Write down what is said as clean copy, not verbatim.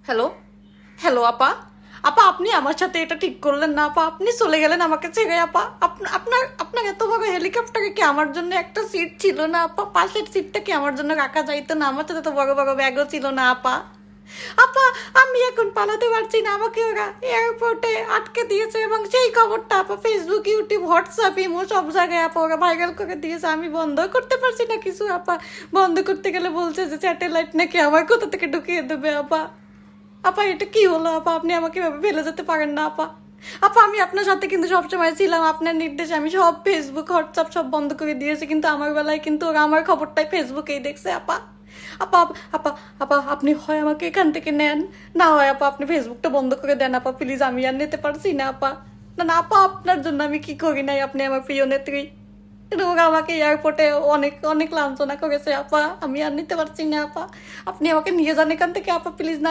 Hello, hello আপা। আপা, আপনি আমার সাথে এটা ঠিক করলেন না আপা, আপনি চলে গেলেন আমাকে ছেড়ে আপা। আপনার আপনার এত বড় হেলিকপ্টারে কি আমার জন্য একটা সিট ছিল না আপা? পাশের সিটটা কি আমার জন্য রাখা যাইতো না? আমার সাথে তো বড় বড় ব্যাগও ছিল না আপা। আপা, আমি এখন পালাতে পারছি না, আমাকে ওরা এয়ারপোর্টে আটকে দিয়েছে এবং সেই খবরটা আপা ফেসবুক, ইউটিউব, হোয়াটসঅ্যাপ, ইমো সব জায়গায় আপা ওরা ভাইরাল করে দিয়েছে। আমি বন্ধ করতে পারছি না কিছু আপা। বন্ধ করতে গেলে বলছে যে স্যাটেলাইট নাকি আমার কোথা থেকে ঢুকিয়ে দেবে আপা। আপা, এটা কি হলো আপা? আপনি আমাকে এভাবে ফেলে যেতে পারেন না আপা। আপা, আমি আপনার সাথে কিন্তু সবসময় ছিলাম, আপনার নির্দেশে আমি সব ফেসবুক, হোয়াটসঅ্যাপ সব বন্ধ করে দিয়েছি, কিন্তু আমার বেলায় কিন্তু ওরা আমার খবরটাই ফেসবুকেই দেখছে আপা। আপা, আপা, আপা, আপনি হয় আমাকে এখান থেকে নেন, না হয় আপা আপনি ফেসবুকটা বন্ধ করে দেন আপা প্লিজ। আমি আর নিতে পারছি না আপা। না না আপা, আপনার জন্য আমি কি করি নাই? আপনি আমার প্রিয় নেত্রী, কিন্তু ওরা আমাকে এয়ারপোর্টে অনেক অনেক লাঞ্ছনা করেছে আপা। আমি আর নিতে পারছি না আপা। আপনি আমাকে নিয়ে যান এখান থেকে আপা প্লিজ। না